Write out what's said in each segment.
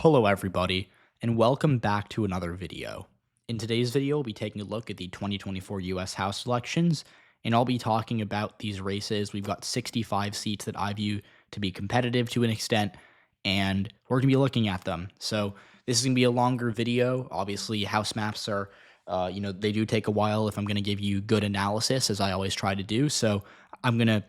Hello everybody, and welcome back to another video. In today's video, we'll be taking a look at the 2024 US House elections, and I'll be talking about these races. We've got 65 seats that I view to be competitive to an extent, and we're going to be looking at them. So this is going to be a longer video. Obviously, House maps are, they do take a while if I'm going to give you good analysis, as I always try to do. So I'm going to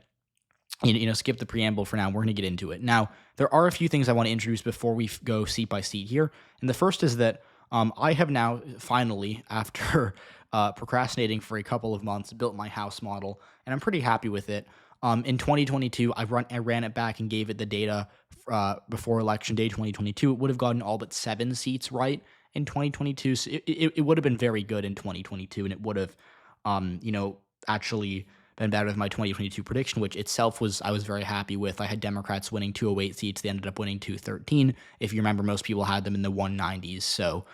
skip the preamble for now. We're going to get into it. Now, there are a few things I want to introduce before we go seat by seat here. And the first is that I have now finally, after procrastinating for a couple of months, built my house model, and I'm pretty happy with it. In 2022, I ran it back and gave it the data before Election Day 2022. It would have gotten all but 7 seats right in 2022. So it would have been very good in 2022, and it would have, actually been better than my 2022 prediction, which itself I was very happy with. I had Democrats winning 208 seats. They ended up winning 213. If you remember, most people had them in the 190s. So,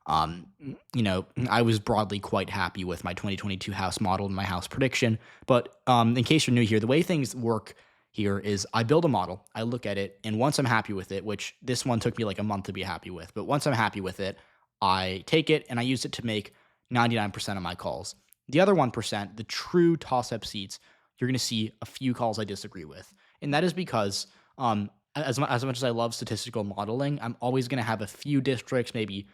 I was broadly quite happy with my 2022 House model and my House prediction. But in case you're new here, the way things work here is I build a model, I look at it, and once I'm happy with it, which this one took me like a month to be happy with, but once I'm happy with it, I take it and I use it to make 99% of my calls. The other 1%, the true toss-up seats, you're going to see a few calls I disagree with. And that is because as much as I love statistical modeling, I'm always going to have a few districts, maybe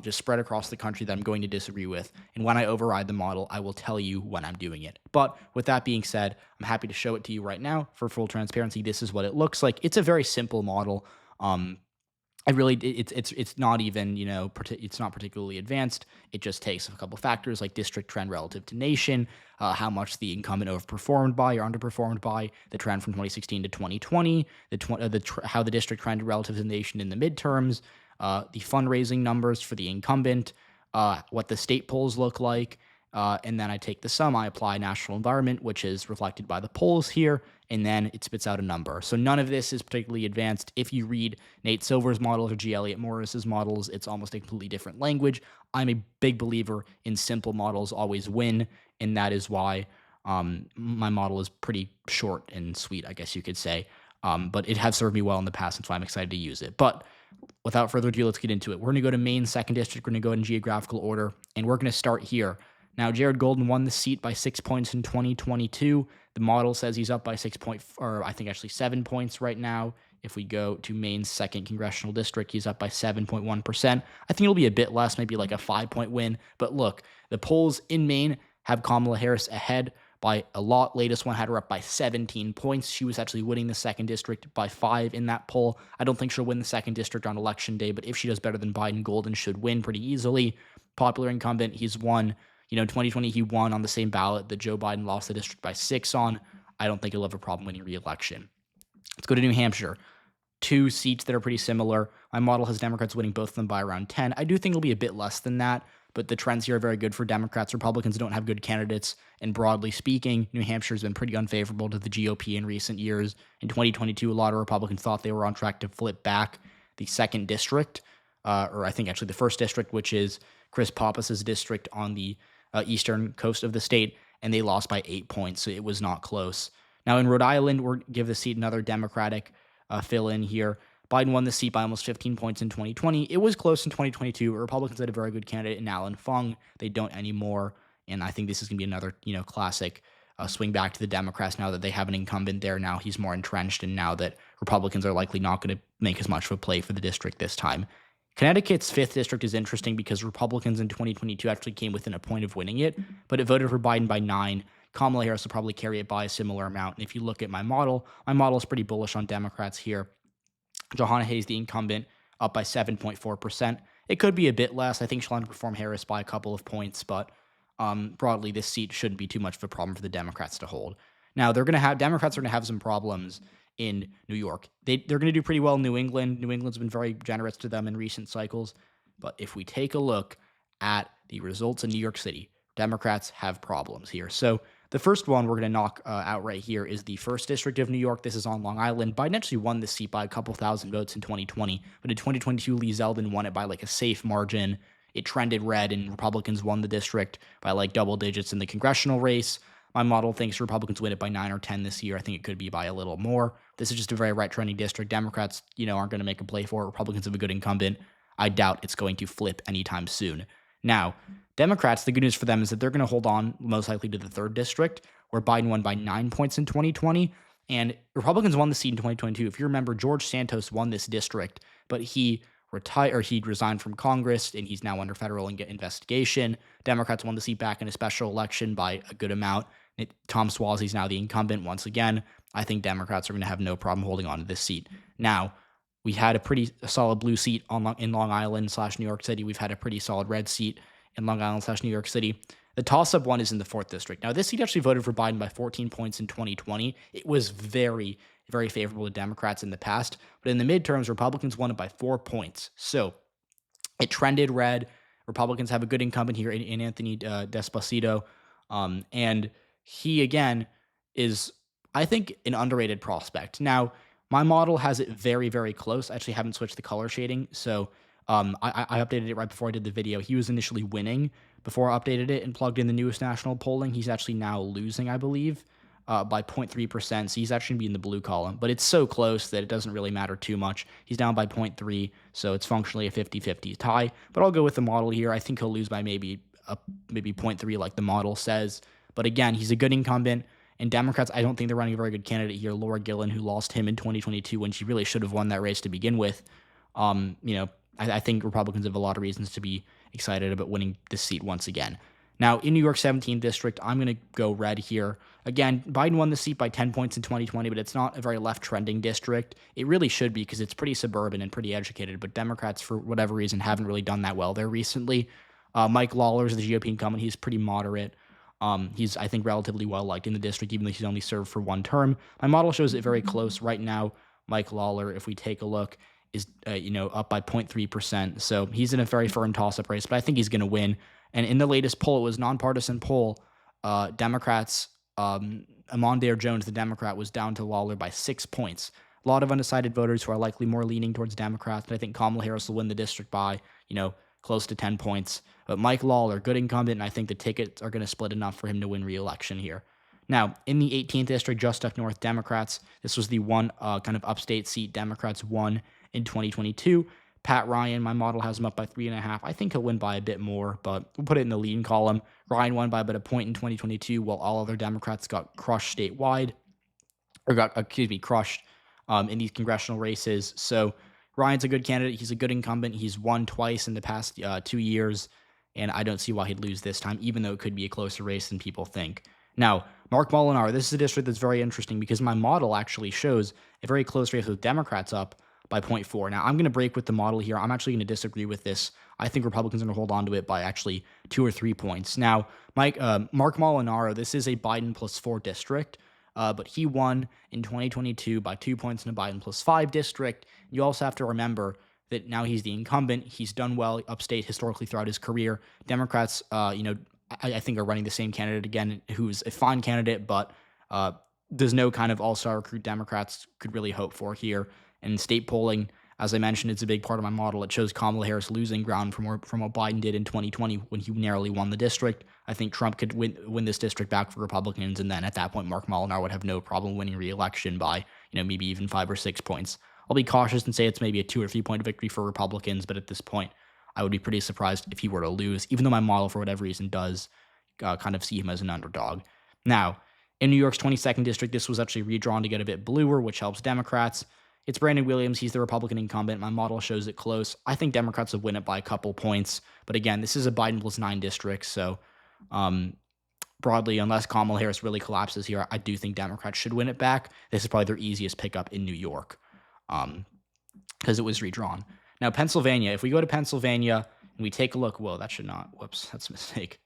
just spread across the country, that I'm going to disagree with. And when I override the model, I will tell you when I'm doing it. But with that being said, I'm happy to show it to you right now for full transparency. This is what it looks like. It's a very simple model. It's not even, it's not particularly advanced. It just takes a couple factors like district trend relative to nation, how much the incumbent overperformed by or underperformed by, the trend from 2016 to 2020, how the district trend relative to the nation in the midterms, the fundraising numbers for the incumbent, what the state polls look like, and then I take the sum, I apply national environment, which is reflected by the polls here, and then it spits out a number. So none of this is particularly advanced. If you read Nate Silver's models or G. Elliott Morris's models, it's almost a completely different language. I'm a big believer in simple models always win, and that is why my model is pretty short and sweet, I guess you could say. But it has served me well in the past, and so I'm excited to use it. But without further ado, let's get into it. We're going to go to Maine's 2nd District. We're going to go in geographical order, and we're going to start here. Now, Jared Golden won the seat by 6 points in 2022. The model says he's up by 7 points right now. If we go to Maine's 2nd Congressional District, he's up by 7.1%. I think it'll be a bit less, maybe like a 5-point win. But look, the polls in Maine have Kamala Harris ahead by a lot. Latest one had her up by 17 points. She was actually winning the 2nd District by 5 in that poll. I don't think she'll win the 2nd District on Election Day, but if she does better than Biden, Golden should win pretty easily. Popular incumbent, he's won. 2020, he won on the same ballot that Joe Biden lost the district by 6 on. I don't think he'll have a problem winning re-election. Let's go to New Hampshire. 2 seats that are pretty similar. My model has Democrats winning both of them by around 10. I do think it'll be a bit less than that, but the trends here are very good for Democrats. Republicans don't have good candidates, and broadly speaking, New Hampshire has been pretty unfavorable to the GOP in recent years. In 2022, a lot of Republicans thought they were on track to flip back the 2nd District, or I think actually the 1st District, which is Chris Pappas's district on the eastern coast of the state, and they lost by 8 points, so it was not close. Now in Rhode Island, we'll give the seat another Democratic fill-in here. Biden won the seat by almost 15 points in 2020. It was close in 2022. Republicans had a very good candidate in Alan Fung. They don't anymore, and I think this is going to be another classic swing back to the Democrats now that they have an incumbent there. Now he's more entrenched, and now that Republicans are likely not going to make as much of a play for the district this time. Connecticut's 5th District is interesting because Republicans in 2022 actually came within a point of winning it, but it voted for Biden by 9. Kamala Harris will probably carry it by a similar amount. And if you look at my model is pretty bullish on Democrats here. Johanna Hayes, the incumbent, up by 7.4%. It could be a bit less. I think she'll underperform Harris by a couple of points, but broadly, this seat shouldn't be too much of a problem for the Democrats to hold. Now, Democrats are going to have some problems in New York. They're going to do pretty well in New England. New England's been very generous to them in recent cycles. But if we take a look at the results in New York City, Democrats have problems here. So the first one we're going to knock out right here is the 1st District of New York. This is on Long Island. Biden actually won this seat by a couple thousand votes in 2020. But in 2022, Lee Zeldin won it by like a safe margin. It trended red, and Republicans won the district by like double digits in the congressional race. My model thinks Republicans win it by 9 or 10 this year. I think it could be by a little more. This is just a very right-trending district. Democrats, aren't going to make a play for it. Republicans have a good incumbent. I doubt it's going to flip anytime soon. Now, Democrats, the good news for them is that they're going to hold on most likely to the 3rd district, where Biden won by 9 points in 2020, and Republicans won the seat in 2022. If you remember, George Santos won this district, but he resigned from Congress, and he's now under federal investigation. Democrats won the seat back in a special election by a good amount. Tom Suozzi's now the incumbent once again. I think Democrats are going to have no problem holding on to this seat. Now, we had a pretty solid blue seat in Long Island / New York City. We've had a pretty solid red seat in Long Island / New York City. The toss-up one is in the 4th district. Now, this seat actually voted for Biden by 14 points in 2020. It was very, very favorable to Democrats in the past. But in the midterms, Republicans won it by 4 points. So it trended red. Republicans have a good incumbent here in Anthony Despacito. And he, again, is, I think, an underrated prospect. Now, my model has it very, very close. I actually haven't switched the color shading. So I updated it right before I did the video. He was initially winning before I updated it and plugged in the newest national polling. He's actually now losing, I believe, by 0.3%. So he's actually going to be in the blue column. But it's so close that it doesn't really matter too much. He's down by 0.3, so it's functionally a 50-50 tie. But I'll go with the model here. I think he'll lose by maybe 0.3 like the model says. But again, he's a good incumbent. And Democrats, I don't think they're running a very good candidate here. Laura Gillen, who lost him in 2022 when she really should have won that race to begin with. I think Republicans have a lot of reasons to be excited about winning this seat once again. Now, in New York 17th district, I'm going to go red here. Again, Biden won the seat by 10 points in 2020, but it's not a very left-trending district. It really should be because it's pretty suburban and pretty educated, but Democrats, for whatever reason, haven't really done that well there recently. Mike Lawler is the GOP incumbent. He's pretty moderate. He's, I think, relatively well-liked in the district, even though he's only served for 1 term. My model shows it very close. Right now, Mike Lawler, if we take a look, is up by 0.3%. So he's in a very firm toss-up race, but I think he's going to win. And in the latest poll, it was nonpartisan poll. Democrats, Amon Jones, the Democrat, was down to Lawler by 6 points. A lot of undecided voters who are likely more leaning towards Democrats, but I think Kamala Harris will win the district by, close to 10 points. But Mike Lawler, good incumbent, and I think the tickets are going to split enough for him to win re-election here. Now, in the 18th district, just up north, Democrats, this was the one kind of upstate seat Democrats won in 2022. Pat Ryan, my model has him up by 3.5. I think he'll win by a bit more, but we'll put it in the lean column. Ryan won by about a point in 2022, while all other Democrats got crushed statewide, crushed in these congressional races. So Ryan's a good candidate. He's a good incumbent. He's won twice in the past 2 years, and I don't see why he'd lose this time, even though it could be a closer race than people think. Now, Mark Molinaro, this is a district that's very interesting because my model actually shows a very close race with Democrats up by 0.4. Now, I'm going to break with the model here. I'm actually going to disagree with this. I think Republicans are going to hold on to it by actually 2 or 3 points. Now, Mark Molinaro, this is a Biden +4 district, but he won in 2022 by 2 points in a Biden +5 district. You also have to remember that now he's the incumbent. He's done well upstate historically throughout his career. Democrats, I think are running the same candidate again, who's a fine candidate, but there's no kind of all-star recruit Democrats could really hope for here. And state polling, as I mentioned, it's a big part of my model. It shows Kamala Harris losing ground from what Biden did in 2020 when he narrowly won the district. I think Trump could win this district back for Republicans, and then at that point, Mark Molinaro would have no problem winning re-election by maybe even 5 or 6 points. I'll be cautious and say it's maybe a 2 or 3 point victory for Republicans, but at this point, I would be pretty surprised if he were to lose, even though my model, for whatever reason, does kind of see him as an underdog. Now, in New York's 22nd district, this was actually redrawn to get a bit bluer, which helps Democrats. It's Brandon Williams. He's the Republican incumbent. My model shows it close. I think Democrats will win it by a couple points. But again, this is a Biden +9 district. So broadly, unless Kamala Harris really collapses here, I do think Democrats should win it back. This is probably their easiest pickup in New York because it was redrawn. Now, Pennsylvania, if we go to Pennsylvania and we take a look, that's a mistake.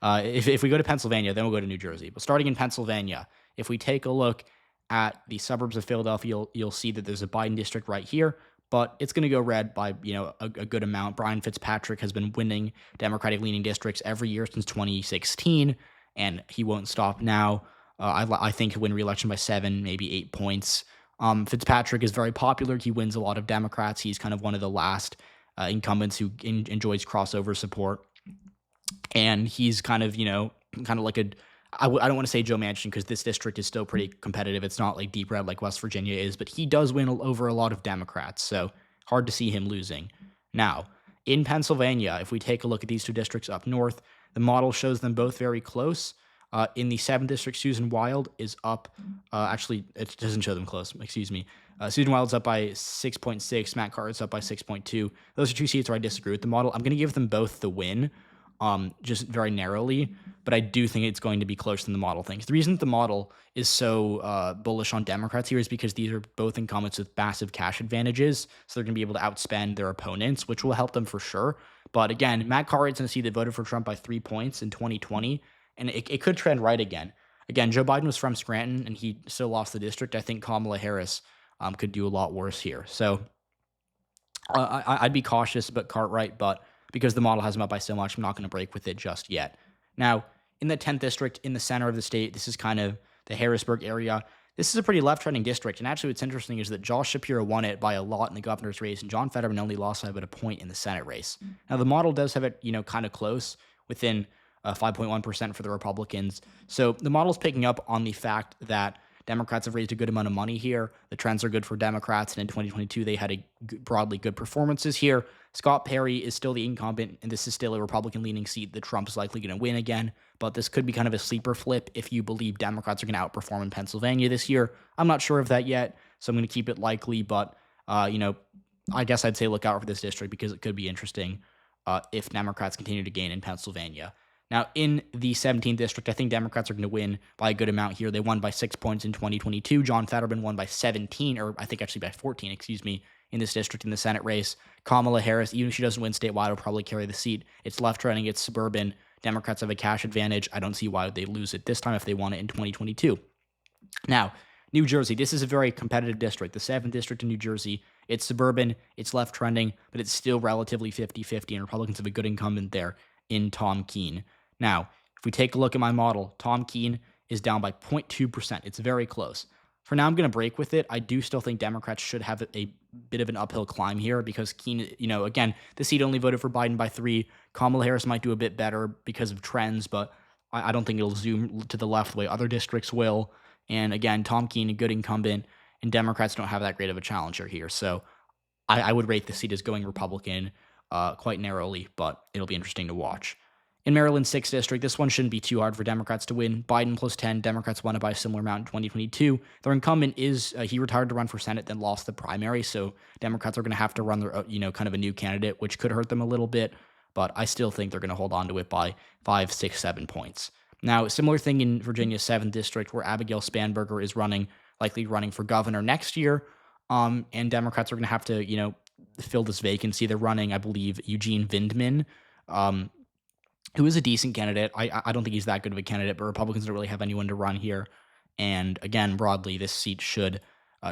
If we go to Pennsylvania, then we'll go to New Jersey. But starting in Pennsylvania, if we take a look at the suburbs of Philadelphia, you'll see that there's a Biden district right here, but it's going to go red by a good amount. Brian Fitzpatrick has been winning Democratic-leaning districts every year since 2016, and he won't stop now. I think he'll win re-election by 7, maybe 8 points. Fitzpatrick is very popular. He wins a lot of Democrats. He's kind of one of the last incumbents who enjoys crossover support. And he's kind of like I don't want to say Joe Manchin because this district is still pretty competitive. It's not like deep red like West Virginia is, but he does win over a lot of Democrats, so hard to see him losing. Now, in Pennsylvania, if we take a look at these two districts up north, the model shows them both very close. In the 7th district, Susan Wild is up. Actually, it doesn't show them close. Excuse me. Susan Wild's up by 6.6. Matt Carter's up by 6.2. Those are two seats where I disagree with the model. I'm going to give them both the win, just very narrowly, but I do think it's going to be closer than the model thinks. The reason that the model is so bullish on Democrats here is because these are both incumbents with massive cash advantages, so they're going to be able to outspend their opponents, which will help them for sure. But again, Matt Carter is in a seat that voted for Trump by 3 points in 2020, and it could trend right again. Again, Joe Biden was from Scranton, and he still lost the district. I think Kamala Harris could do a lot worse here. So I'd be cautious about Cartwright, but because the model has him up by so much, I'm not going to break with it just yet. Now, in the 10th district, in the center of the state, this is kind of the Harrisburg area. This is a pretty left-trending district, and actually what's interesting is that Josh Shapiro won it by a lot in the governor's race, and John Fetterman only lost by about a point in the Senate race. Now, the model does have it, kind of close, within 5.1% for the Republicans. So the model's picking up on the fact that Democrats have raised a good amount of money here. The trends are good for Democrats, and in 2022, they had broadly good performances here. Scott Perry is still the incumbent, and this is still a Republican-leaning seat that Trump is likely going to win again, but this could be kind of a sleeper flip if you believe Democrats are going to outperform in Pennsylvania this year. I'm not sure of that yet, so I'm going to keep it likely, but, I guess I'd say look out for this district because it could be interesting if Democrats continue to gain in Pennsylvania. Now, in the 17th district, I think Democrats are going to win by a good amount here. They won by 6 points in 2022. John Fetterman won by 17, or I think actually by 14, in this district in the Senate race. Kamala Harris, even if she doesn't win statewide, will probably carry the seat. It's left-trending, it's suburban. Democrats have a cash advantage. I don't see why they lose it this time if they won it in 2022. Now, New Jersey, this is a very competitive district. The 7th district in New Jersey, it's suburban, it's left-trending, but it's still relatively 50-50, and Republicans have a good incumbent there in Tom Keene. Now, if we take a look at my model, Tom Keene is down by 0.2%. It's very close. For now, I'm going to break with it. I do still think Democrats should have a bit of an uphill climb here because Keene, again, the seat only voted for Biden by 3. Kamala Harris might do a bit better because of trends, but I don't think it'll zoom to the left the way other districts will. And again, Tom Keene, a good incumbent, and Democrats don't have that great of a challenger here. So I would rate the seat as going Republican quite narrowly, but it'll be interesting to watch. In Maryland's 6th district, this one shouldn't be too hard for Democrats to win. Biden plus 10, Democrats won it by a similar amount in 2022. Their incumbent is, he retired to run for Senate, then lost the primary, so Democrats are going to have to run their, kind of a new candidate, which could hurt them a little bit, but I still think they're going to hold on to it by 5, 6, 7 points. Now, similar thing in Virginia's 7th district, where Abigail Spanberger is likely running for governor next year, and Democrats are going to have to, fill this vacancy. They're running, I believe, Eugene Vindman, who is a decent candidate. I don't think he's that good of a candidate, but Republicans don't really have anyone to run here. And again, broadly, this seat should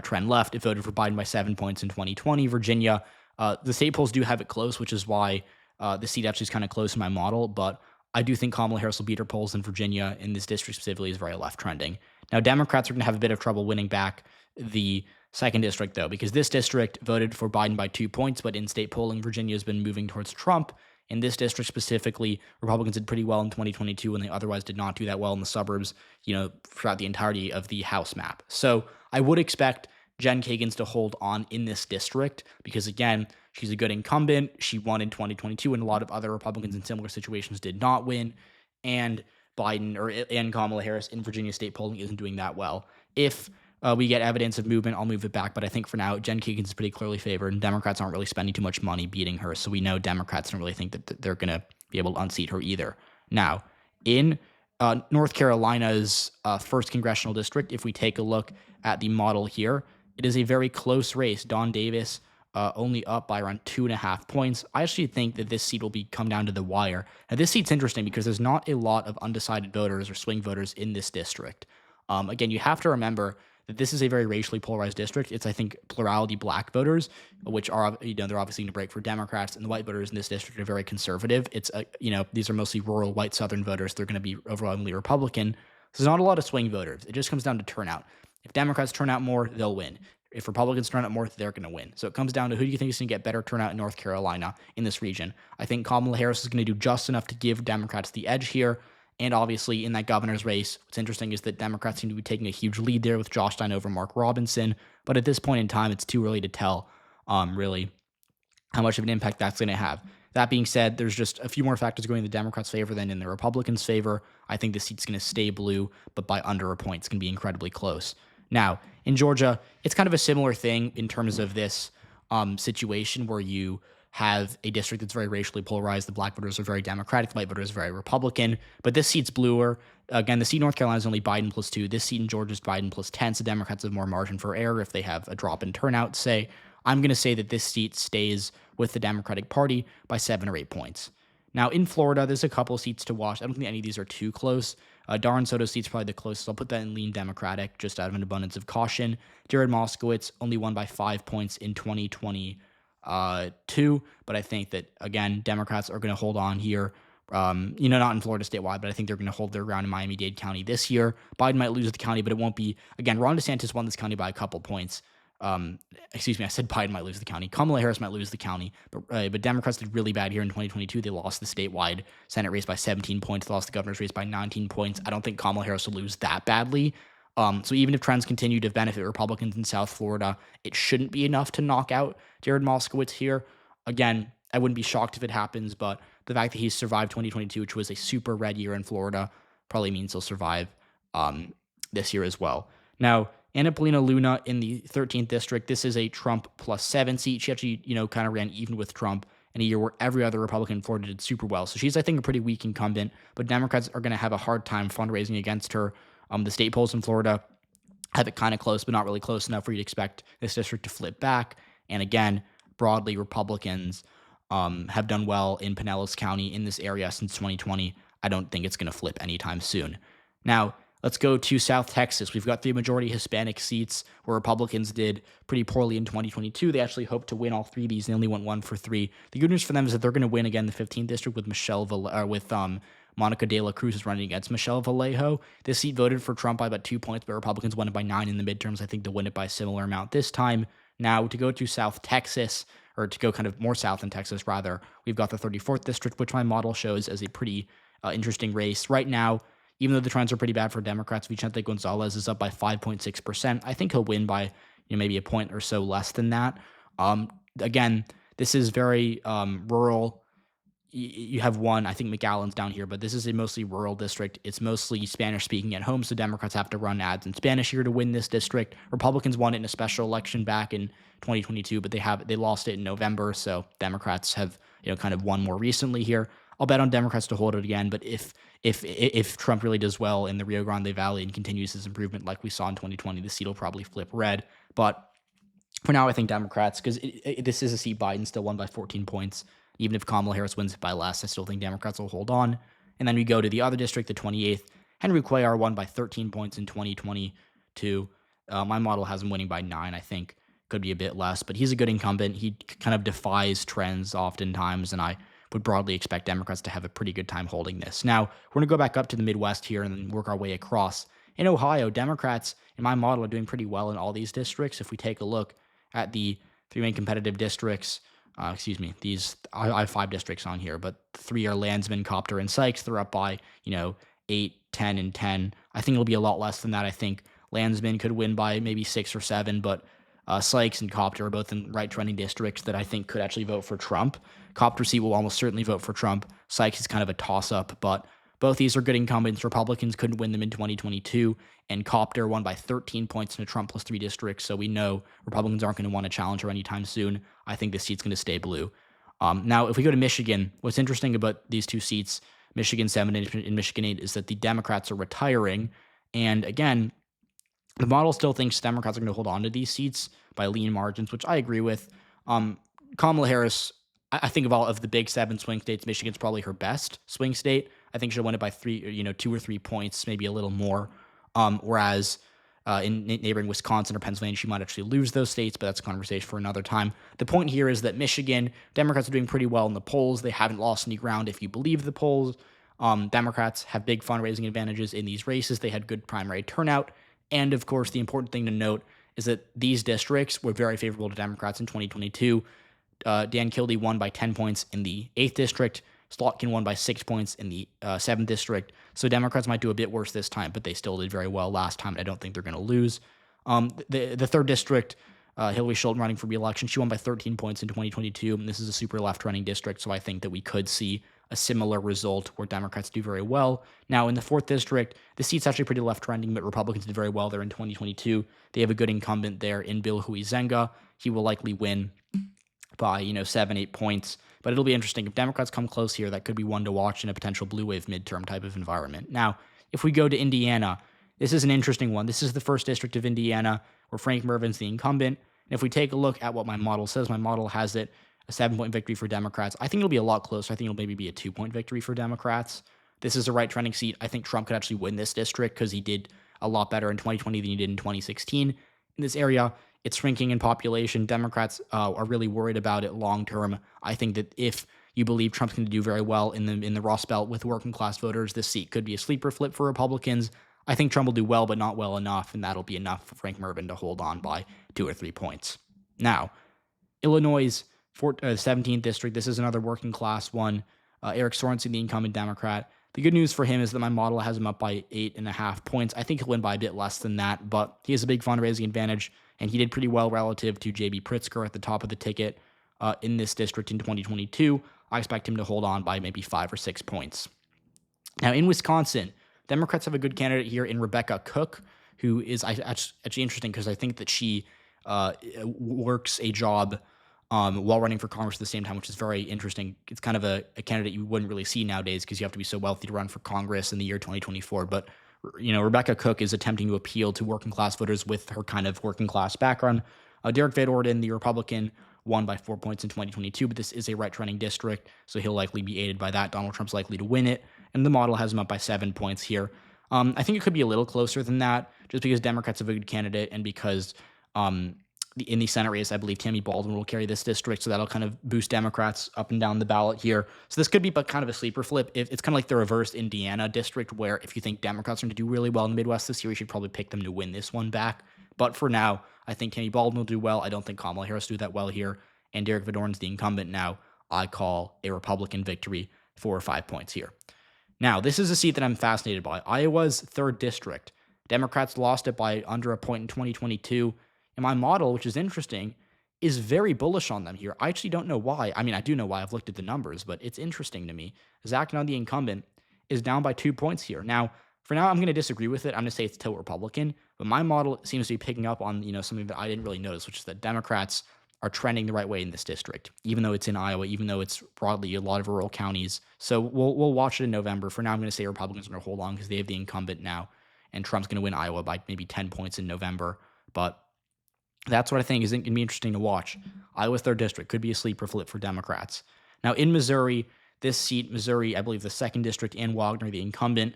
trend left. It voted for Biden by 7 points in 2020. Virginia, the state polls do have it close, which is why the seat actually is kind of close in my model. But I do think Kamala Harris will beat her polls in Virginia, and this district specifically is very left trending. Now, Democrats are going to have a bit of trouble winning back the 2nd district, though, because this district voted for Biden by 2 points, but in state polling, Virginia has been moving towards Trump. In this district specifically, Republicans did pretty well in 2022 when they otherwise did not do that well in the suburbs, throughout the entirety of the House map. So I would expect Jen Kagan's to hold on in this district because, again, she's a good incumbent. She won in 2022, and a lot of other Republicans in similar situations did not win. And and Kamala Harris in Virginia state polling isn't doing that well. If we get evidence of movement, I'll move it back. But I think for now, Jen Kagan's pretty clearly favored, and Democrats aren't really spending too much money beating her. So we know Democrats don't really think that they're going to be able to unseat her either. Now, in North Carolina's 1st congressional district, if we take a look at the model here, it is a very close race. Don Davis only up by around 2.5 points. I actually think that this seat will come down to the wire. Now, this seat's interesting because there's not a lot of undecided voters or swing voters in this district. Again, you have to remember that this is a very racially polarized district. It's, I think, plurality black voters, which are, they're obviously going to break for Democrats, and the white voters in this district are very conservative. It's, these are mostly rural white Southern voters. They're going to be overwhelmingly Republican. So there's not a lot of swing voters. It just comes down to turnout. If Democrats turn out more, they'll win. If Republicans turn out more, they're going to win. So it comes down to who do you think is going to get better turnout in North Carolina in this region. I think Kamala Harris is going to do just enough to give Democrats the edge here, And obviously in that governor's race, what's interesting is that Democrats seem to be taking a huge lead there with Josh Stein over Mark Robinson. But at this point in time, it's too early to tell really how much of an impact that's going to have. That being said, there's just a few more factors going in the Democrats' favor than in the Republicans' favor. I think the seat's going to stay blue, but by under a point. It's going to be incredibly close. Now, in Georgia, it's kind of a similar thing in terms of this situation where you have a district that's very racially polarized. The black voters are very Democratic. The white voters are very Republican. But this seat's bluer. Again, the seat in North Carolina is only Biden +2. This seat in Georgia is Biden +10. So Democrats have more margin for error if they have a drop in turnout, say. I'm going to say that this seat stays with the Democratic Party by 7 or 8 points. Now, in Florida, there's a couple seats to watch. I don't think any of these are too close. Darren Soto's seat's probably the closest. I'll put that in lean Democratic, just out of an abundance of caution. Jared Moskowitz only won by 5 points in 2022, but I think that, again, Democrats are going to hold on here. Not in Florida statewide, but I think they're going to hold their ground in Miami-Dade County this year. Biden might lose the county, but it won't be. Again, Ron DeSantis won this county by a couple points. I said Biden might lose the county. Kamala Harris might lose the county, but Democrats did really bad here in 2022. They lost the statewide Senate race by 17 points. They lost the governor's race by 19 points. I don't think Kamala Harris will lose that badly. So even if trends continue to benefit Republicans in South Florida, it shouldn't be enough to knock out Jared Moskowitz here. Again, I wouldn't be shocked if it happens, but the fact that he's survived 2022, which was a super red year in Florida, probably means he'll survive this year as well. Now, Anna Paulina Luna in the 13th district. This is a Trump +7 seat. She actually, kind of ran even with Trump in a year where every other Republican in Florida did super well. So she's, I think, a pretty weak incumbent, but Democrats are going to have a hard time fundraising against her. The state polls in Florida have it kind of close, but not really close enough for you to expect this district to flip back. And again, broadly, Republicans have done well in Pinellas County in this area since 2020. I don't think it's going to flip anytime soon. Now, let's go to South Texas. We've got 3 majority Hispanic seats where Republicans did pretty poorly in 2022. They actually hoped to win all 3 of these. They only went 1 for 3. The good news for them is that they're going to win again the 15th district with Monica De La Cruz is running against Michelle Vallejo. This seat voted for Trump by about 2 points, but Republicans won it by 9 in the midterms. I think they'll win it by a similar amount this time. Now, to go to South Texas, or to go kind of more south in Texas, rather, we've got the 34th district, which my model shows as a pretty interesting race. Right now, even though the trends are pretty bad for Democrats, Vicente Gonzalez is up by 5.6%. I think he'll win by maybe a point or so less than that. Again, this is very rural. You have one, I think McAllen's down here, but this is a mostly rural district. It's mostly Spanish-speaking at home, so Democrats have to run ads in Spanish here to win this district. Republicans won it in a special election back in 2022, but they lost it in November, so Democrats have kind of won more recently here. I'll bet on Democrats to hold it again, but if Trump really does well in the Rio Grande Valley and continues his improvement like we saw in 2020, the seat will probably flip red. But for now, I think Democrats, because this is a seat Biden still won by 14 points. Even if Kamala Harris wins it by less, I still think Democrats will hold on. And then we go to the other district, the 28th. Henry Cuellar won by 13 points in 2022. My model has him winning by 9, I think. Could be a bit less, but he's a good incumbent. He kind of defies trends oftentimes, and I would broadly expect Democrats to have a pretty good time holding this. Now, we're going to go back up to the Midwest here and then work our way across. In Ohio, Democrats, in my model, are doing pretty well in all these districts. If we take a look at the 3 main competitive districts, I have 5 districts on here, but 3 are Landsman, Copter, and Sykes. They're up by, 8, 10, and 10. I think it'll be a lot less than that. I think Landsman could win by maybe 6 or 7, but Sykes and Copter are both in right-trending districts that I think could actually vote for Trump. Copter seat will almost certainly vote for Trump. Sykes is kind of a toss-up, but both these are good incumbents. Republicans couldn't win them in 2022, and Copter won by 13 points in a Trump +3 district, so we know Republicans aren't going to want to challenge her anytime soon. I think this seat's going to stay blue. Now, if we go to Michigan, what's interesting about these 2 seats, Michigan 7 and Michigan 8, is that the Democrats are retiring, and again, the model still thinks Democrats are going to hold on to these seats by lean margins, which I agree with. Kamala Harris, I think of all of the big 7 swing states, Michigan's probably her best swing state. I think she'll win it by 2 or 3 points, maybe a little more. Whereas in neighboring Wisconsin or Pennsylvania, she might actually lose those states, but that's a conversation for another time. The point here is that Michigan, Democrats are doing pretty well in the polls. They haven't lost any ground if you believe the polls. Democrats have big fundraising advantages in these races. They had good primary turnout. And of course, the important thing to note is that these districts were very favorable to Democrats in 2022. Dan Kildee won by 10 points in the 8th district. Slotkin won by 6 points in the 7th district. So Democrats might do a bit worse this time, but they still did very well last time, and I don't think they're going to lose. The 3rd district, Hillary Schulten running for re-election, she won by 13 points in 2022, and this is a super left-running district, so I think that we could see a similar result where Democrats do very well. Now, in the 4th district, the seat's actually pretty left-trending, but Republicans did very well there in 2022. They have a good incumbent there in Bill Huizenga. He will likely win by, 7-8 points, but it'll be interesting. If Democrats come close here, that could be one to watch in a potential blue wave midterm type of environment. Now, if we go to Indiana, this is an interesting one. This is the 1st district of Indiana where Frank Mervin's the incumbent. And if we take a look at what my model says, my model has it a 7-point victory for Democrats. I think it'll be a lot closer. I think it'll maybe be a 2-point victory for Democrats. This is a right trending seat. I think Trump could actually win this district because he did a lot better in 2020 than he did in 2016. In this area, it's shrinking in population. Democrats are really worried about it long term. I think that if you believe Trump's going to do very well in the Rust Belt with working class voters, this seat could be a sleeper flip for Republicans. I think Trump will do well, but not well enough, and that'll be enough for Frank Mervin to hold on by 2 or 3 points. Now, Illinois' 17th district, this is another working class one. Eric Sorensen, the incumbent Democrat. The good news for him is that my model has him up by 8.5 points. I think he'll win by a bit less than that, but he has a big fundraising advantage, and he did pretty well relative to J.B. Pritzker at the top of the ticket in this district in 2022. I expect him to hold on by maybe 5 or 6 points. Now, in Wisconsin, Democrats have a good candidate here in Rebecca Cook, who is actually interesting because I think that she works a job while running for Congress at the same time, which is very interesting. It's kind of a candidate you wouldn't really see nowadays because you have to be so wealthy to run for Congress in the year 2024. But, Rebecca Cook is attempting to appeal to working class voters with her kind of working class background. Derek Van Orden, the Republican, won by 4 points in 2022, but this is a right-trending district, so he'll likely be aided by that. Donald Trump's likely to win it, and the model has him up by 7 points here. I think it could be a little closer than that, just because Democrats have a good candidate, and because in the Senate race, I believe Tammy Baldwin will carry this district, so that'll kind of boost Democrats up and down the ballot here. So this could be but kind of a sleeper flip. It's kind of like the reversed Indiana district, where if you think Democrats are going to do really well in the Midwest this year, you should probably pick them to win this one back. But for now, I think Tammy Baldwin will do well. I don't think Kamala Harris will do that well here. And Derek Van Orden's the incumbent now. I call a Republican victory 4 or 5 points here. Now, this is a seat that I'm fascinated by. Iowa's 3rd district. Democrats lost it by under a point in 2022. And my model, which is interesting, is very bullish on them here. I actually don't know why. I mean, I do know why. I've looked at the numbers, but it's interesting to me. Zach Nunn, the incumbent, is down by 2 points here. Now, for now, I'm going to disagree with it. I'm going to say it's tilt Republican. But my model seems to be picking up on, something that I didn't really notice, which is that Democrats are trending the right way in this district, even though it's in Iowa, even though it's broadly a lot of rural counties. So we'll watch it in November. For now, I'm going to say Republicans are going to hold on because they have the incumbent now, and Trump's going to win Iowa by maybe 10 points in November. But that's what I think is going to be interesting to watch. Iowa's 3rd district could be a sleeper flip for Democrats. Now, in Missouri, this seat, Missouri, I believe the 2nd district, Ann Wagner, the incumbent,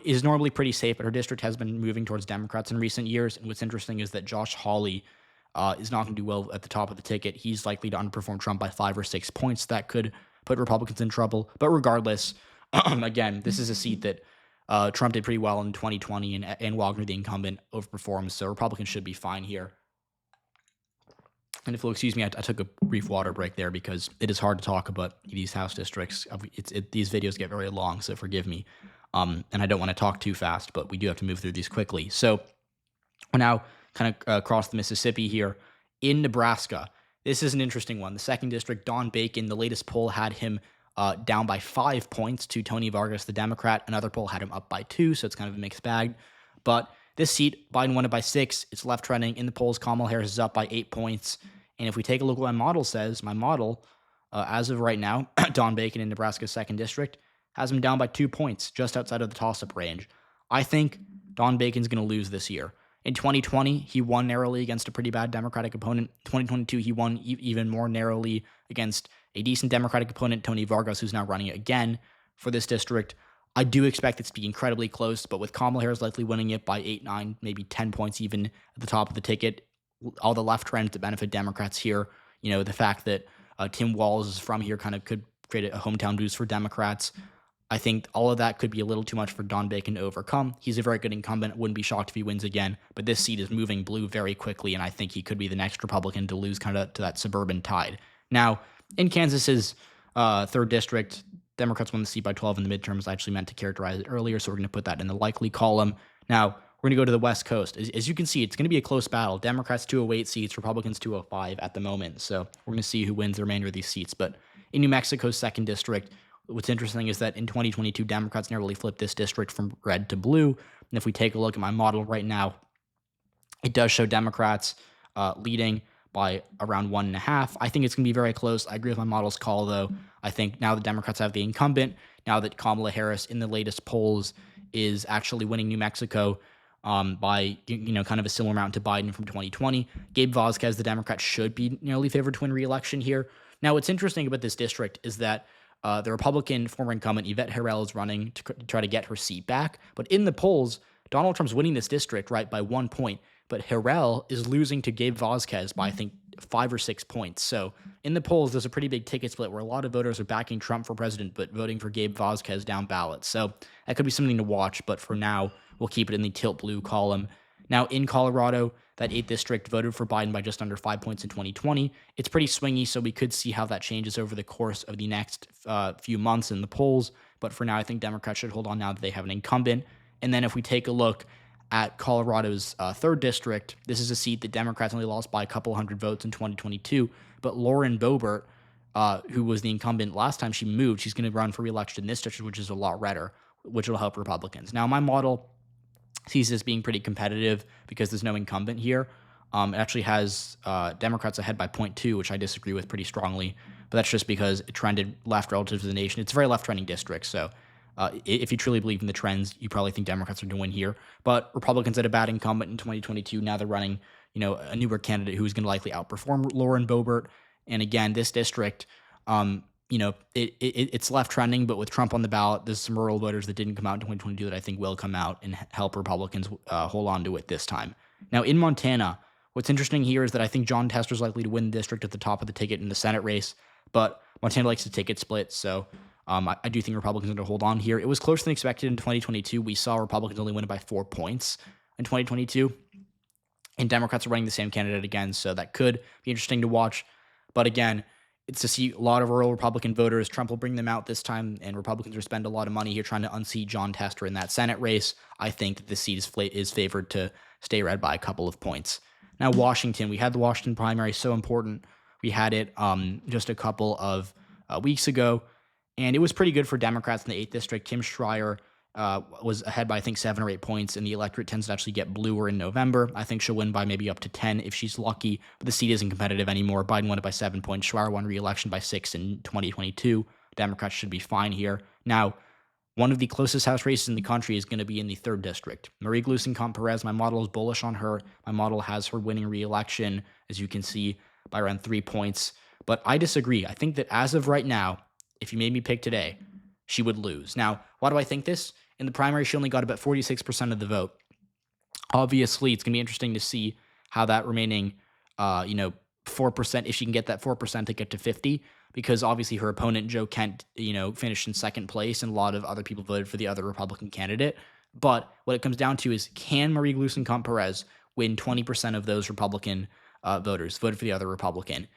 is normally pretty safe, but her district has been moving towards Democrats in recent years. And what's interesting is that Josh Hawley is not going to do well at the top of the ticket. He's likely to underperform Trump by 5 or 6 points. That could put Republicans in trouble. But regardless, again, this is a seat that Trump did pretty well in 2020, and Wagner, the incumbent, overperformed. So Republicans should be fine here. And if you'll excuse me, I took a brief water break there because it is hard to talk about these House districts. These videos get very long, so forgive me. And I don't want to talk too fast, but we do have to move through these quickly. So we're now kind of across the Mississippi here in Nebraska. This is an interesting one. The 2nd district, Don Bacon, the latest poll had him down by 5 points to Tony Vargas, the Democrat. Another poll had him up by 2, so it's kind of a mixed bag. But this seat, Biden won it by 6. It's left trending. In the polls, Kamala Harris is up by 8 points. And if we take a look at what my model says, my model, as of right now, Don Bacon in Nebraska's 2nd district, has him down by 2 points, just outside of the toss-up range. I think Don Bacon's going to lose this year. In 2020, he won narrowly against a pretty bad Democratic opponent. 2022, he won even more narrowly against a decent Democratic opponent, Tony Vargas, who's now running it again for this district. I do expect it to be incredibly close, but with Kamala Harris likely winning it by 8, 9, maybe 10 points even at the top of the ticket, all the left trends that benefit Democrats here, the fact that Tim Walz is from here kind of could create a hometown boost for Democrats. I think all of that could be a little too much for Don Bacon to overcome. He's a very good incumbent. Wouldn't be shocked if he wins again. But this seat is moving blue very quickly, and I think he could be the next Republican to lose kind of to that suburban tide. Now, in Kansas's Third district, Democrats won the seat by 12 in the midterms. I actually meant to characterize it earlier, so we're going to put that in the likely column. Now, we're going to go to the West Coast. As you can see, it's going to be a close battle. Democrats 208 seats, Republicans 205 at the moment. So we're going to see who wins the remainder of these seats. But in New Mexico's second district, what's interesting is that in 2022, Democrats narrowly flipped this district from red to blue. And if we take a look at my model right now, it does show Democrats leading by around 1.5. I think it's going to be very close. I agree with my model's call, though. I think now the Democrats have the incumbent, now that Kamala Harris in the latest polls is actually winning New Mexico by kind of a similar amount to Biden from 2020. Gabe Vasquez, the Democrat, should be nearly favored to win re-election here. Now, what's interesting about this district is that the Republican former incumbent Yvette Herrell is running to try to get her seat back. But in the polls, Donald Trump's winning this district, right, by 1 point. But Herrell is losing to Gabe Vasquez by, I think, 5 or 6 points. So in the polls, there's a pretty big ticket split where a lot of voters are backing Trump for president, but voting for Gabe Vasquez down ballot. So that could be something to watch. But for now, we'll keep it in the tilt blue column. Now, in Colorado, that 8th district voted for Biden by just under 5 points in 2020. It's pretty swingy, so we could see how that changes over the course of the next few months in the polls. But for now, I think Democrats should hold on now that they have an incumbent. And then if we take a look at Colorado's 3rd district, this is a seat that Democrats only lost by a couple hundred votes in 2022. But Lauren Boebert, who was the incumbent last time she moved, she's going to run for re-election in this district, which is a lot redder, which will help Republicans. Now, my model sees this being pretty competitive because there's no incumbent here. It actually has Democrats ahead by 0.2, which I disagree with pretty strongly. But that's just because it trended left relative to the nation. It's a very left-trending district, so if you truly believe in the trends, you probably think Democrats are going to win here. But Republicans had a bad incumbent in 2022. Now they're running, a newer candidate who's going to likely outperform Lauren Boebert. And again, this district, it's left trending, but with Trump on the ballot, there's some rural voters that didn't come out in 2022 that I think will come out and help Republicans hold on to it this time. Now, in Montana, what's interesting here is that I think John Tester's likely to win the district at the top of the ticket in the Senate race, but Montana likes to ticket split, so I do think Republicans are going to hold on here. It was closer than expected in 2022. We saw Republicans only win it by 4 points in 2022, and Democrats are running the same candidate again, so that could be interesting to watch. But again, it's to see a lot of rural Republican voters. Trump will bring them out this time, and Republicans will spend a lot of money here trying to unseat John Tester in that Senate race. I think that the seat is favored to stay red by a couple of points. Now, Washington, we had the Washington primary, so important. We had it just a couple of weeks ago, and it was pretty good for Democrats in the 8th district. Kim Schreier was ahead by, I think, 7 or 8 points, and the electorate tends to actually get bluer in November. I think she'll win by maybe up to 10 if she's lucky, but the seat isn't competitive anymore. Biden won it by 7 points. Schreier won re-election by 6 in 2022. Democrats should be fine here. Now, one of the closest House races in the country is going to be in the 3rd district. Marie Gluesenkamp-Perez, my model is bullish on her. My model has her winning re-election, as you can see, by around 3 points. But I disagree. I think that as of right now, if you made me pick today, she would lose. Now, why do I think this? In the primary, she only got about 46% of the vote. Obviously, it's going to be interesting to see how that remaining, 4%, if she can get that 4% to get to 50, because obviously her opponent, Joe Kent, finished in 2nd place, and a lot of other people voted for the other Republican candidate. But what it comes down to is, can Marie Gluesenkamp-Perez win 20% of those Republican voters voted for the other Republican?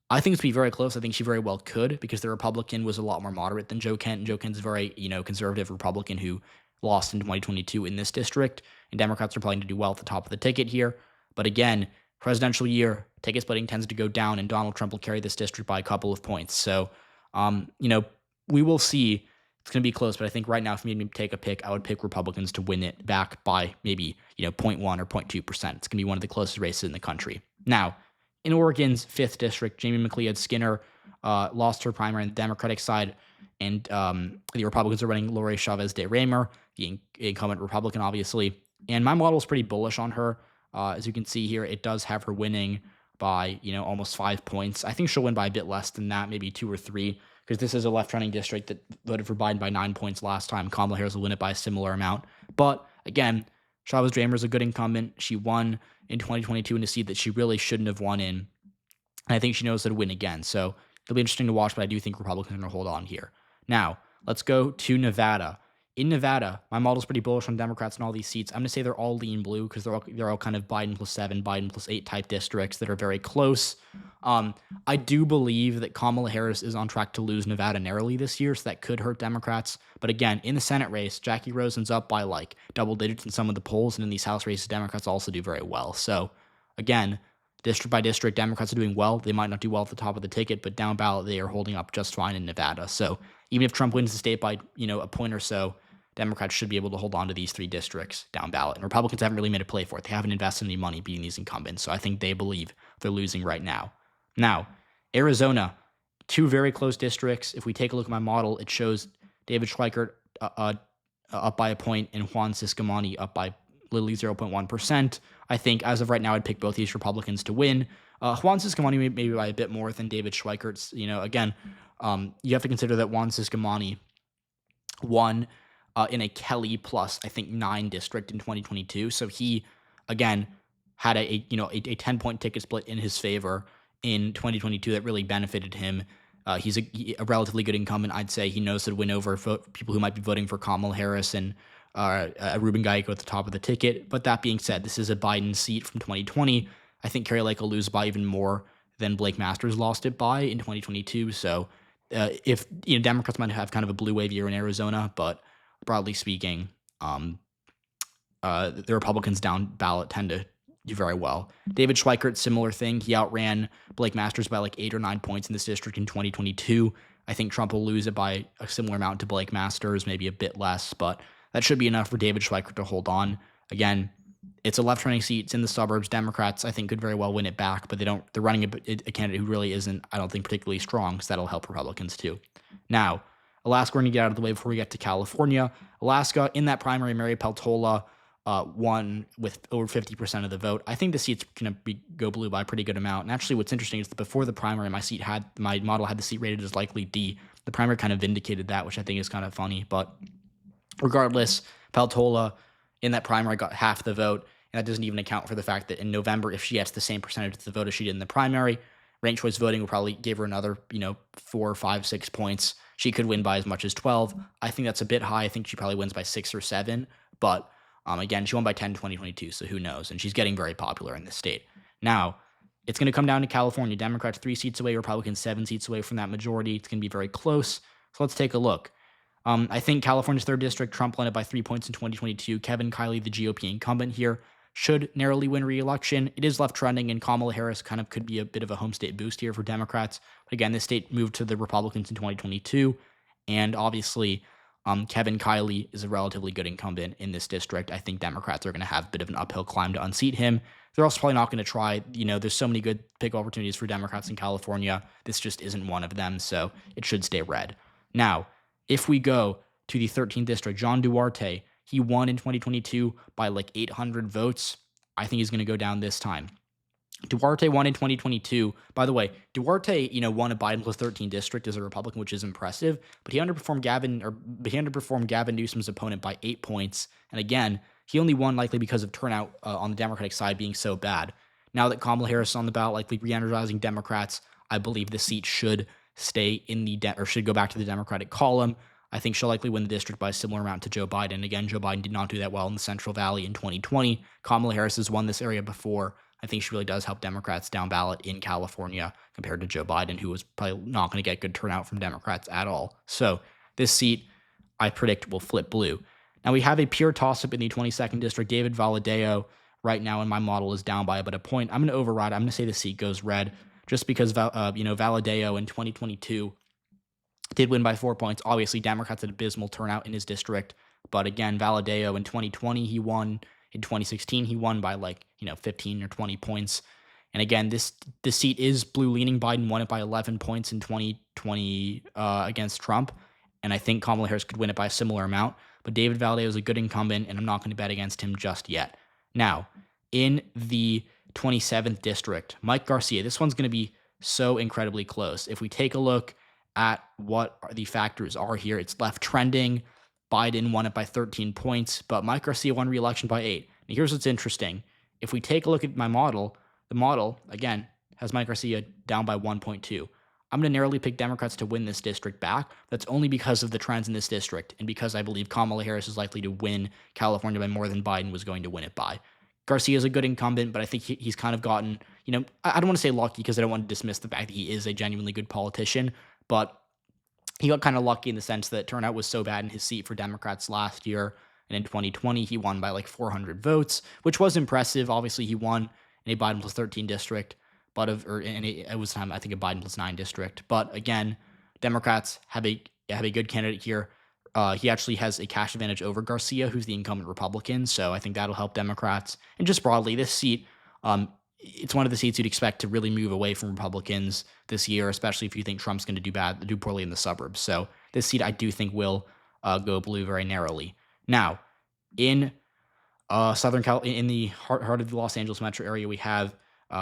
I think it's going to be very close. I think she very well could, because the Republican was a lot more moderate than Joe Kent. And Joe Kent's a very, conservative Republican who lost in 2022 in this district. And Democrats are probably going to do well at the top of the ticket here. But again, presidential year, ticket splitting tends to go down, and Donald Trump will carry this district by a couple of points. So, we will see. It's going to be close, but I think right now, if you made me take a pick, I would pick Republicans to win it back by maybe, 0.1 or 0.2%. It's going to be one of the closest races in the country. Now, in Oregon's 5th district, Jamie McLeod Skinner lost her primary on the Democratic side, and the Republicans are running Lori Chavez de Reymer, the incumbent Republican, obviously. And my model is pretty bullish on her. As you can see here, it does have her winning by, almost 5 points. I think she'll win by a bit less than that, maybe 2 or 3, because this is a left-running district that voted for Biden by 9 points last time. Kamala Harris will win it by a similar amount. But again, Chavez de Reymer is a good incumbent. She won in 2022 in a seat that she really shouldn't have won in. And I think she knows how to win again. So it'll be interesting to watch, but I do think Republicans are going to hold on here. Now, let's go to Nevada. In Nevada, my model's pretty bullish on Democrats in all these seats. I'm going to say they're all lean blue because they're all kind of Biden +7, Biden +8 type districts that are very close. I do believe that Kamala Harris is on track to lose Nevada narrowly this year, so that could hurt Democrats. But again, in the Senate race, Jackie Rosen's up by like double digits in some of the polls, and in these House races, Democrats also do very well. So again, district by district, Democrats are doing well. They might not do well at the top of the ticket, but down ballot, they are holding up just fine in Nevada. So even if Trump wins the state by, a point or so, Democrats should be able to hold on to these 3 districts down ballot. And Republicans haven't really made a play for it. They haven't invested any money beating these incumbents. So I think they believe they're losing right now. Now, Arizona, 2 very close districts. If we take a look at my model, it shows David Schweikert up by a point and Juan Ciscomani up by literally 0.1%. I think as of right now, I'd pick both these Republicans to win. Juan Ciscomani maybe by a bit more than David Schweikert's. Again, you have to consider that Juan Ciscomani won in a Kelly plus, I think, 9 district in 2022. So he, again, had a 10-point ticket split in his favor in 2022 that really benefited him. He's a relatively good incumbent. I'd say he knows how to win over people who might be voting for Kamala Harris and Ruben Gallego at the top of the ticket. But that being said, this is a Biden seat from 2020. I think Kari Lake will lose by even more than Blake Masters lost it by in 2022. So if Democrats might have kind of a blue wave year in Arizona, but broadly speaking, the Republicans down ballot tend to do very well. David Schweikert, similar thing. He outran Blake Masters by like 8 or 9 points in this district in 2022. I think Trump will lose it by a similar amount to Blake Masters, maybe a bit less, but that should be enough for David Schweikert to hold on. Again, it's a left-running seat. It's in the suburbs. Democrats, I think, could very well win it back, but they're running a candidate who really isn't, I don't think, particularly strong, so that'll help Republicans too. Now, Alaska, we're going to get out of the way before we get to California. Alaska, in that primary, Mary Peltola won with over 50% of the vote. I think the seat's going to go blue by a pretty good amount. And actually, what's interesting is that before the primary, my model had the seat rated as likely D. The primary kind of vindicated that, which I think is kind of funny. But regardless, Peltola in that primary got half the vote. And that doesn't even account for the fact that in November, if she gets the same percentage of the vote as she did in the primary, ranked choice voting will probably give her another, 4, 5, 6 points. She could win by as much as 12. I think that's a bit high. I think she probably wins by 6 or 7. But again, she won by 10 in 2022, so who knows? And she's getting very popular in this state. Now, it's going to come down to California. Democrats 3 seats away, Republicans 7 seats away from that majority. It's going to be very close. So let's take a look. I think California's 3rd district, Trump won it by 3 points in 2022. Kevin Kiley, the GOP incumbent here, should narrowly win re-election. It is left trending, and Kamala Harris kind of could be a bit of a home state boost here for Democrats. But again, this state moved to the Republicans in 2022, and obviously Kevin Kiley is a relatively good incumbent in this district. I think Democrats are going to have a bit of an uphill climb to unseat him. They're also probably not going to try, there's so many good pick opportunities for Democrats in California. This just isn't one of them, so it should stay red. Now, if we go to the 13th district, John Duarte, he won in 2022 by like 800 votes. I think he's going to go down this time. Duarte won in 2022. By the way, Duarte, won a Biden +13 district as a Republican, which is impressive. But he underperformed Gavin Newsom's opponent by 8 points. And again, he only won likely because of turnout on the Democratic side being so bad. Now that Kamala Harris is on the ballot, likely re-energizing Democrats, I believe the seat should stay in should go back to the Democratic column. I think she'll likely win the district by a similar amount to Joe Biden. Again, Joe Biden did not do that well in the Central Valley in 2020. Kamala Harris has won this area before. I think she really does help Democrats down ballot in California compared to Joe Biden, who was probably not going to get good turnout from Democrats at all. So this seat, I predict, will flip blue. Now we have a pure toss-up in the 22nd district. David Valadao right now in my model is down by about a point. I'm going to override. I'm going to say the seat goes red just because, Valadao in 2022 did win by 4 points. Obviously, Democrats had abysmal turnout in his district. But again, Valadao in 2020, he won. In 2016, he won by 15 or 20 points. And again, this seat is blue-leaning. Biden won it by 11 points in 2020 against Trump. And I think Kamala Harris could win it by a similar amount. But David Valadao is a good incumbent, and I'm not going to bet against him just yet. Now, in the 27th district, Mike Garcia, this one's going to be so incredibly close. If we take a look at what the factors are here, it's left trending. Biden won it by 13 points, but Mike Garcia won re-election by 8. Now, here's what's interesting. If we take a look at my model, the model, again, has Mike Garcia down by 1.2. I'm going to narrowly pick Democrats to win this district back. That's only because of the trends in this district and because I believe Kamala Harris is likely to win California by more than Biden was going to win it by. Garcia is a good incumbent, but I think he's kind of gotten, I don't want to say lucky because I don't want to dismiss the fact that he is a genuinely good politician, but he got kind of lucky in the sense that turnout was so bad in his seat for Democrats last year. And in 2020, he won by like 400 votes, which was impressive. Obviously, he won in a Biden plus 13 district, it was I think a Biden plus 9 district. But again, Democrats have a good candidate here. He actually has a cash advantage over Garcia, who's the incumbent Republican. So I think that'll help Democrats. And just broadly, this seat, it's one of the seats you'd expect to really move away from Republicans this year, especially if you think Trump's going to do poorly in the suburbs. So this seat I do think will go blue very narrowly. Now, in Southern Cal, in the heart of the Los Angeles metro area, we have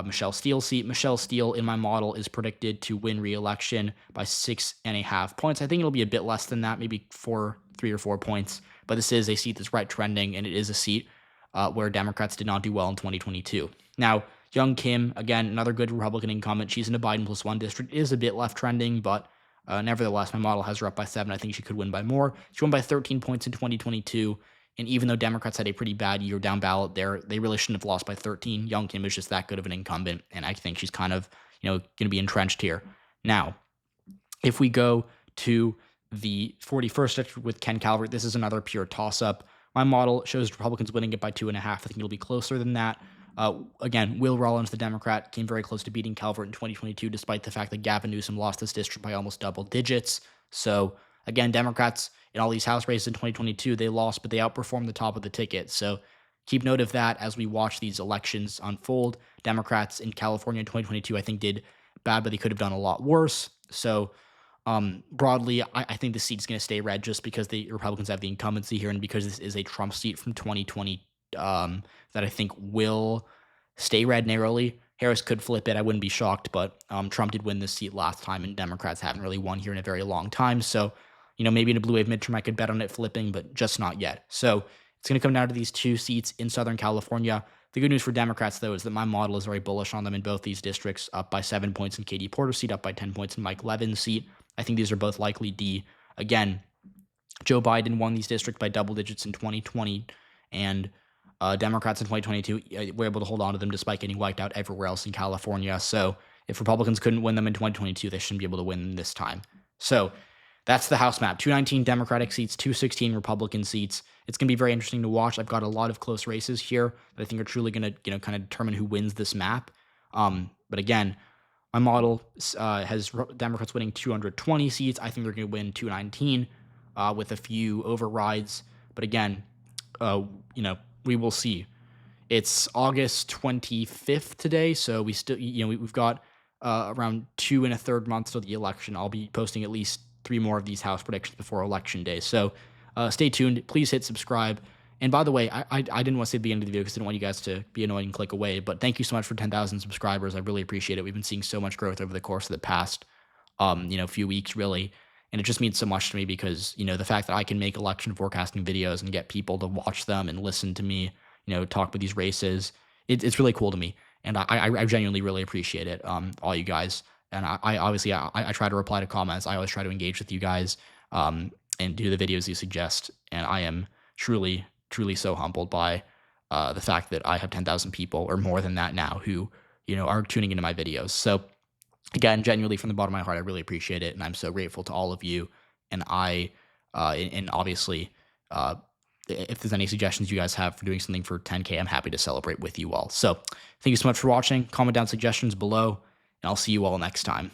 Michelle Steele's seat. Michelle Steele, in my model, is predicted to win re-election by 6.5 points. I think it'll be a bit less than that, maybe 3 or 4 points. But this is a seat that's right trending, and it is a seat where Democrats did not do well in 2022. Now, Young Kim, again, another good Republican incumbent. She's in a Biden plus 1 district. It is a bit left trending, but nevertheless, my model has her up by 7. I think she could win by more. She won by 13 points in 2022. And even though Democrats had a pretty bad year down ballot there, they really shouldn't have lost by 13. Young Kim is just that good of an incumbent, and I think she's kind of, going to be entrenched here. Now, if we go to the 41st district with Ken Calvert, this is another pure toss-up. My model shows Republicans winning it by 2.5. I think it'll be closer than that. Again, Will Rollins, the Democrat, came very close to beating Calvert in 2022, despite the fact that Gavin Newsom lost this district by almost double digits. So, again, Democrats in all these House races in 2022, they lost, but they outperformed the top of the ticket. So keep note of that as we watch these elections unfold. Democrats in California in 2022, I think, did bad, but they could have done a lot worse. So broadly, I think the seat is going to stay red just because the Republicans have the incumbency here and because this is a Trump seat from 2020 that I think will stay red narrowly. Harris could flip it. I wouldn't be shocked, but Trump did win this seat last time, and Democrats haven't really won here in a very long time. So maybe in a blue wave midterm, I could bet on it flipping, but just not yet. So it's going to come down to these 2 seats in Southern California. The good news for Democrats, though, is that my model is very bullish on them in both these districts, up by 7 points in Katie Porter's seat, up by 10 points in Mike Levin's seat. I think these are both likely D. Again, Joe Biden won these districts by double digits in 2020, and Democrats in 2022 were able to hold on to them despite getting wiped out everywhere else in California. So if Republicans couldn't win them in 2022, they shouldn't be able to win them this time. So that's the House map. 219 Democratic seats, 216 Republican seats. It's going to be very interesting to watch. I've got a lot of close races here that I think are truly going to, kind of determine who wins this map. But again, my model has Democrats winning 220 seats. I think they're going to win 219 with a few overrides. But again, we will see. It's August 25th today, so we still, we've got around 2 1/3 months till the election. I'll be posting at least 3 more of these House predictions before Election Day. So stay tuned. Please hit subscribe. And by the way, I didn't want to say at the end of the video because I didn't want you guys to be annoyed and click away. But thank you so much for 10,000 subscribers. I really appreciate it. We've been seeing so much growth over the course of the past, few weeks, really. And it just means so much to me because, the fact that I can make election forecasting videos and get people to watch them and listen to me, talk about these races, it's really cool to me. And I genuinely really appreciate it, all you guys. And I obviously try to reply to comments. I always try to engage with you guys and do the videos you suggest. And I am truly, truly so humbled by the fact that I have 10,000 people or more than that now who, are tuning into my videos. So again, genuinely from the bottom of my heart, I really appreciate it. And I'm so grateful to all of you. And and obviously, if there's any suggestions you guys have for doing something for 10K, I'm happy to celebrate with you all. So thank you so much for watching. Comment down suggestions below. And I'll see you all next time.